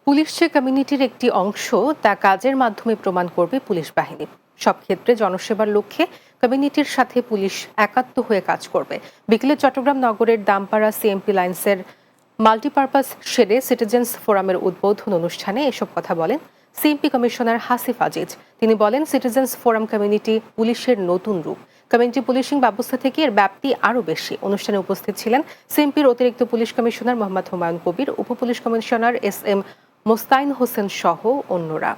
Police যে কমিউনিটির একটি অংশ তা কাজের মাধ্যমে প্রমাণ করবে পুলিশ বাহিনী। সব ক্ষেত্রে জনসেবার লক্ষ্যে কমিউনিটির সাথে পুলিশ একাত্ম হয়ে কাজ করবে। বিকেলে চট্টগ্রাম নগরের দামপাড়া সিএমপি লাইন্সের মাল্টিপারপাস শেডে সিটিজেন্স ফোরামের উদ্বোধন অনুষ্ঠানে এসব কথা বলেন সিএমপি কমিশনার হাসিফ আজিজ। তিনি বলেন, সিটিজেন্স ফোরাম কমিউনিটি পুলিশের নতুন রূপ। কমিউনিটি পুলিশিং ব্যবস্থা থেকে এর ব্যাপ্তি আরও বেশি। অনুষ্ঠানে উপস্থিত ছিলেন সিএমপির অতিরিক্ত police commissioner Mohammad Humayun Kabir, উপপুলিশ commissioner SM. Mostain Hossain সহ অন্যরা।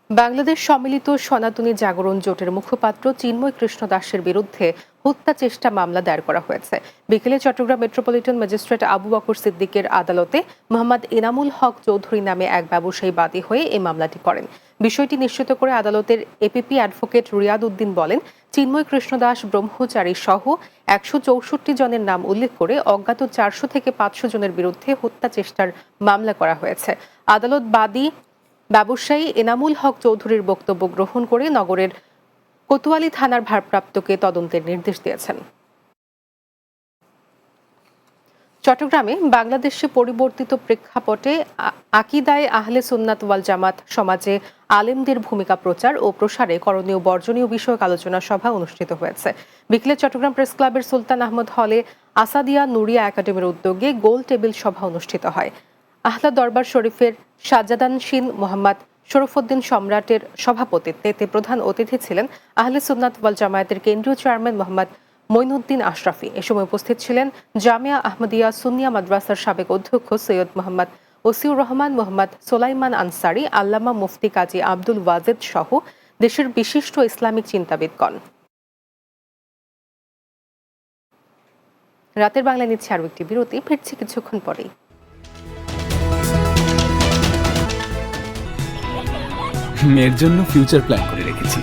বাংলাদেশ সম্মিলিত সনাতনী জাগরণ জোটের মুখপাত্র চিন্ময় কৃষ্ণ দাসের বিরুদ্ধে হত্যা চেষ্টা মামলা দায়ের করা হয়েছে। বিকেলে চট্টগ্রাম মেট্রোপলিটন ম্যাজিস্ট্রেট আবু বকর সিদ্দিকের আদালতে মোহাম্মদ এনামুল হক চৌধুরী নামে এক ব্যবসায়ী বাদী হয়ে এই মামলাটি করেন। বিষয়টি নিশ্চিত করে আদালতের এপিপি অ্যাডভোকেট রিয়াদ উদ্দিন বলেন, চিন্ময় কৃষ্ণ দাস ব্রহ্মচারী সহ 164 জনের নাম উল্লেখ করে অজ্ঞাত 400 থেকে 500 জনের বিরুদ্ধে হত্যা চেষ্টার মামলা করা হয়েছে। আদালত বাদী ব্যবসায়ী এনামুল হক চৌধুরীর বক্তব্য গ্রহণ করে নগরের কোতোয়ালি থানার ভারপ্রাপ্তকে তদন্তের নির্দেশ দিয়েছেন। চট্টগ্রামে বাংলাদেশে পরিবর্তিত প্রেক্ষাপটে আকিদায়ে আহলে সুন্নাত ওয়াল জামাত সমাজে আলেমদের ভূমিকা প্রচার ও প্রসারে করণীয় বর্জনীয় বিষয়ক আলোচনা সভা অনুষ্ঠিত হয়েছে। বিকেলে চট্টগ্রাম প্রেস ক্লাবের সুলতান আহমদ হলে আসাদিয়া নুরিয়া একাডেমির উদ্যোগে গোল টেবিল সভা অনুষ্ঠিত হয়। আহলা দরবার শরীফের সাজ্জাদানশীন মোহাম্মদ শরফুদ্দিন সম্রাটের সভাপতিত্বে এতে প্রধান অতিথি ছিলেন আহলে সুন্নাত ওয়াল জামায়াতের কেন্দ্রীয় চেয়ারম্যান মোহাম্মদ মঈনুদ্দিন আশরাফি। এ সময় উপস্থিত ছিলেন জামিয়া আহমদিয়া সুন্নিয়া মাদ্রাসার সাবেক অধ্যক্ষ সৈয়দ মোহাম্মদ ওসিউর রহমান, মোহাম্মদ সোলাইমান আনসারি, আল্লামা মুফতি কাজী আব্দুল ওয়াজেদ সহ দেশের বিশিষ্ট ইসলামিক চিন্তাবিদগণ। রাতের বাংলা নিচ্ছে আরও একটি বিরতি, ফিরছি কিছুক্ষণ পরেই। মেয়ের জন্য ফিউচার প্ল্যান করে রেখেছি।